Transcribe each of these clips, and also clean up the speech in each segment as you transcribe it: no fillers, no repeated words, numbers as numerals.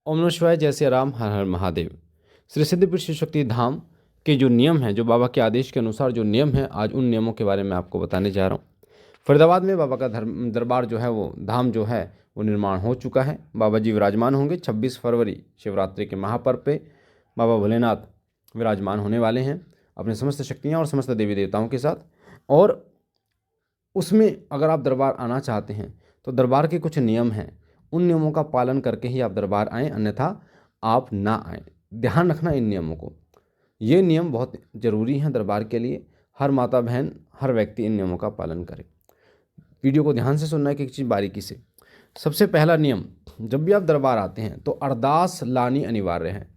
ओम नमः शिवाय, जय सिया राम, हर हर महादेव। श्री सिद्धपीठ शिव शक्ति धाम के जो नियम हैं, जो बाबा के आदेश के अनुसार जो नियम हैं, आज उन नियमों के बारे में आपको बताने जा रहा हूँ। फरीदाबाद में बाबा का दरबार जो है, वो धाम जो है वो निर्माण हो चुका है। बाबा जी विराजमान होंगे 26 फरवरी शिवरात्रि के महापर्व पे। बाबा भोलेनाथ विराजमान होने वाले हैं अपने समस्त शक्तियाँ और समस्त देवी देवताओं के साथ। और उसमें अगर आप दरबार आना चाहते हैं तो दरबार के कुछ नियम हैं, उन नियमों का पालन करके ही आप दरबार आएँ, अन्यथा आप ना आएँ। ध्यान रखना इन नियमों को। ये नियम बहुत ज़रूरी हैं दरबार के लिए। हर माता बहन, हर व्यक्ति इन नियमों का पालन करे। वीडियो को ध्यान से सुनना है, कि एक चीज़ बारीकी से। सबसे पहला नियम, जब भी आप दरबार आते हैं तो अरदास लानी अनिवार्य है।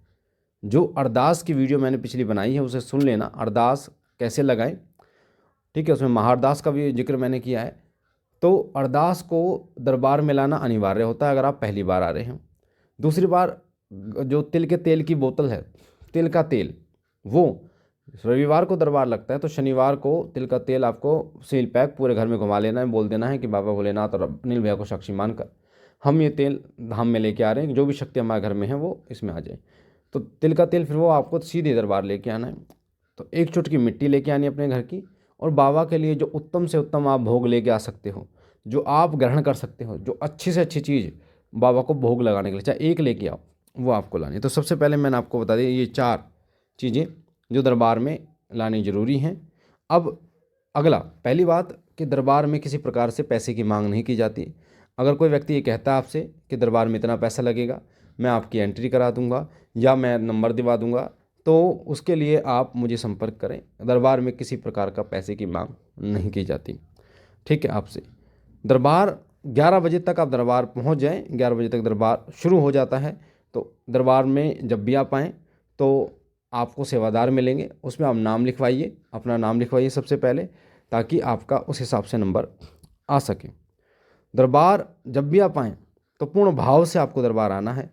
जो अरदास की वीडियो मैंने पिछली बनाई है उसे सुन लेना, अरदास कैसे लगाएं, ठीक है। उसमें महाअरदास का भी जिक्र मैंने किया है। तो अरदास को दरबार में लाना अनिवार्य होता है अगर आप पहली बार आ रहे हो। दूसरी बार, जो तिल के तेल की बोतल है, तिल का तेल, वो रविवार को दरबार लगता है तो शनिवार को तिल का तेल आपको सील पैक पूरे घर में घुमा लेना है। बोल देना है कि बाबा भोलेनाथ और अनिल भैया को साक्षी मानकर हम ये तेल धाम में लेके आ रहे हैं, जो भी शक्ति हमारे घर में है वो इसमें आ जाए। तो तिल का तेल फिर वो आपको सीधे दरबार लेके आना है। तो एक चुटकी मिट्टी लेके आनी अपने घर की, और बाबा के लिए जो उत्तम से उत्तम आप भोग लेके आ सकते हो, जो आप ग्रहण कर सकते हो, जो अच्छी से अच्छी चीज़ बाबा को भोग लगाने के लिए चाहे एक लेके आओ, वो आपको लानी है। तो सबसे पहले मैंने आपको बता दिया ये 4 चीज़ें जो दरबार में लानी ज़रूरी हैं। अब अगला, पहली बात कि दरबार में किसी प्रकार से पैसे की मांग नहीं की जाती। अगर कोई व्यक्ति ये कहता है आपसे कि दरबार में इतना पैसा लगेगा, मैं आपकी एंट्री करा दूंगा या मैं नंबर दिवा दूंगा, तो उसके लिए आप मुझे संपर्क करें। दरबार में किसी प्रकार का पैसे की मांग नहीं की जाती, ठीक है। आपसे दरबार 11 बजे तक आप दरबार पहुंच जाएं, 11 बजे तक दरबार शुरू हो जाता है। तो दरबार में जब भी आप आएँ तो आपको सेवादार मिलेंगे, उसमें आप नाम लिखवाइए, अपना नाम लिखवाइए सबसे पहले, ताकि आपका उस हिसाब से नंबर आ सके। दरबार जब भी आप आएँ तो पूर्ण भाव से आपको दरबार आना है।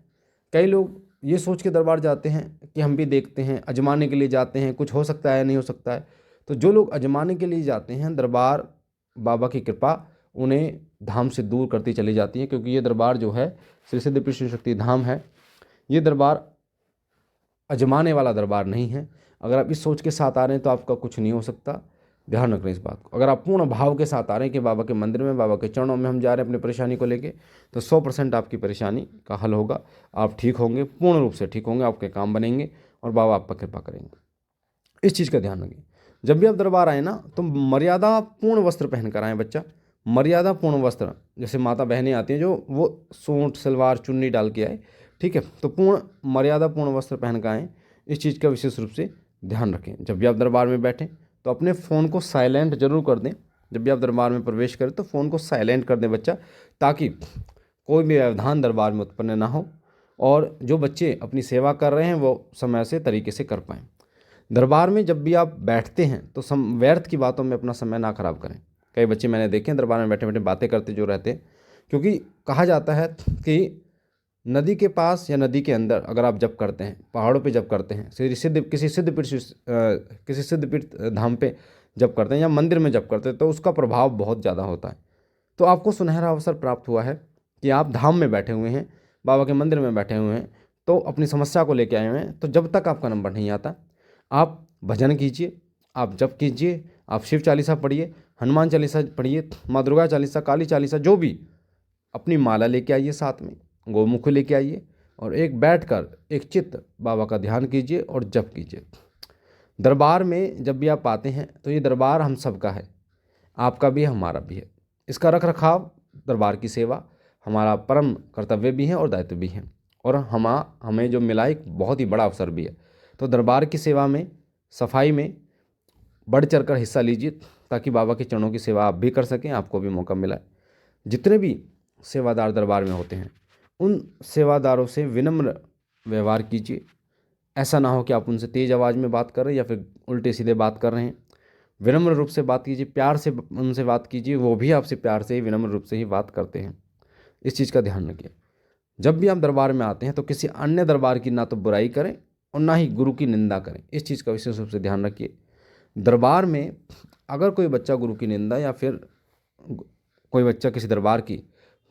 कई लोग ये सोच के दरबार जाते हैं कि हम भी देखते हैं, अजमाने के लिए जाते हैं, कुछ हो सकता है नहीं हो सकता है। तो जो लोग अजमाने के लिए जाते हैं, दरबार बाबा की कृपा उन्हें धाम से दूर करती चली जाती है, क्योंकि ये दरबार जो है श्री सिद्धपीठ शिव शक्ति धाम है, ये दरबार अजमाने वाला दरबार नहीं है। अगर आप इस सोच के साथ आ रहे हैं तो आपका कुछ नहीं हो सकता, ध्यान रखना इस बात को। अगर आप पूर्ण भाव के साथ आ रहे हैं कि बाबा के मंदिर में, बाबा के चरणों में हम जा रहे हैं अपनी परेशानी को लेके, तो 100% आपकी परेशानी का हल होगा। आप ठीक होंगे, पूर्ण रूप से ठीक होंगे, आपके काम बनेंगे और बाबा आप पर कृपा करेंगे। इस चीज़ का ध्यान रखिए। जब भी आप दरबार आए ना तो मर्यादा पूर्ण वस्त्र पहन कर आएँ बच्चा। मर्यादा पूर्ण वस्त्र, जैसे माता बहनें आती हैं जो वो सूट सलवार चुन्नी डाल के आए, ठीक है। तो पूर्ण मर्यादा पूर्ण वस्त्र पहन कर आएँ, इस चीज़ का विशेष रूप से ध्यान रखें। जब भी आप दरबार में बैठें तो अपने फ़ोन को साइलेंट जरूर कर दें। जब भी आप दरबार में प्रवेश करें तो फ़ोन को साइलेंट कर दें बच्चा, ताकि कोई भी व्यवधान दरबार में उत्पन्न ना हो और जो बच्चे अपनी सेवा कर रहे हैं वो समय से तरीके से कर पाएँ। दरबार में जब भी आप बैठते हैं तो व्यर्थ की बातों में अपना समय ना खराब करें। कई बच्चे मैंने देखे हैं दरबार में बैठे बैठे बातें करते जो रहते हैं, क्योंकि कहा जाता है कि नदी के पास या नदी के अंदर अगर आप जप करते हैं, पहाड़ों पे जप करते हैं, किसी सिद्धपीठ धाम पे जप करते हैं या मंदिर में जप करते हैं, तो उसका प्रभाव बहुत ज़्यादा होता है। तो आपको सुनहरा अवसर प्राप्त हुआ है कि आप धाम में बैठे हुए हैं, बाबा के मंदिर में बैठे हुए हैं, तो अपनी समस्या को लेके आए हुए हैं। तो जब तक आपका नंबर नहीं आता, आप भजन कीजिए, आप जप कीजिए, आप शिव चालीसा पढ़िए, हनुमान चालीसा पढ़िए, माँ दुर्गा चालीसा, काली चालीसा, जो भी, अपनी माला लेके आइए, साथ में गोमुख लेके आइए, और एक बैठकर एक चित्त बाबा का ध्यान कीजिए और जप कीजिए। दरबार में जब भी आप आते हैं तो ये दरबार हम सबका है, आपका भी है, हमारा भी है। इसका रख रखाव, दरबार की सेवा हमारा परम कर्तव्य भी है और दायित्व भी है, और हमें जो मिला एक बहुत ही बड़ा अवसर भी है। तो दरबार की सेवा में, सफाई में बढ़ चढ़कर हिस्सा लीजिए, ताकि बाबा के चरणों की सेवा आप भी कर सकें, आपको भी मौका मिला है। जितने भी सेवादार दरबार में होते हैं उन सेवादारों से विनम्र व्यवहार कीजिए। ऐसा ना हो कि आप उनसे तेज़ आवाज़ में बात कर रहे हैं या फिर उल्टे सीधे बात कर रहे हैं। विनम्र रूप से बात कीजिए, प्यार से उनसे बात कीजिए, वो भी आपसे प्यार से ही, विनम्र रूप से ही बात करते हैं। इस चीज़ का ध्यान रखिए। जब भी आप दरबार में आते हैं तो किसी अन्य दरबार की ना तो बुराई करें और ना ही गुरु की निंदा करें, इस चीज़ का विशेष रूप से ध्यान रखिए। दरबार में अगर कोई बच्चा गुरु की निंदा या फिर कोई बच्चा किसी दरबार की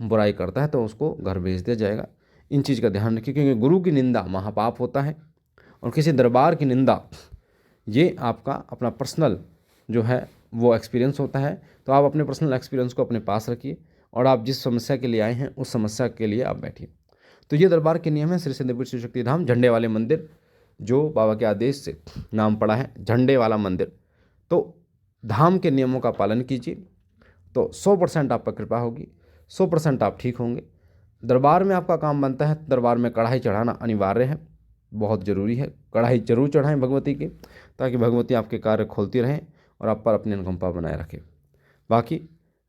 बुराई करता है तो उसको घर भेज दिया जाएगा। इन चीज़ का ध्यान रखिए, क्योंकि गुरु की निंदा महापाप होता है और किसी दरबार की निंदा ये आपका अपना पर्सनल जो है वो एक्सपीरियंस होता है। तो आप अपने पर्सनल एक्सपीरियंस को अपने पास रखिए और आप जिस समस्या के लिए आए हैं उस समस्या के लिए आप बैठिए। तो ये दरबार के नियम है श्री सिद्धपुर शिव शक्ति धाम, झंडे वाले मंदिर, जो बाबा के आदेश से नाम पड़ा है झंडे वाला मंदिर। तो धाम के नियमों का पालन कीजिए तो 100% आप पर कृपा होगी, 100% आप ठीक होंगे। दरबार में आपका काम बनता है, दरबार में कढ़ाई चढ़ाना अनिवार्य है, बहुत ज़रूरी है। कढ़ाई जरूर चढ़ाएं भगवती की, ताकि भगवती आपके कार्य खोलती रहें और आप पर अपनी अनुकंपा बनाए रखें। बाकी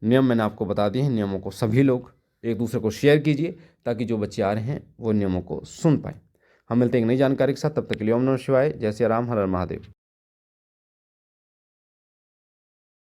नियम मैंने आपको बता दिए हैं, नियमों को सभी लोग एक दूसरे को शेयर कीजिए ताकि जो बच्चे आ रहे हैं वो नियमों को सुन पाएँ। हम मिलते हैं एक नई जानकारी के साथ, तब तक के लिए ओम नमः शिवाय, जय सिया राम, हर हर महादेव।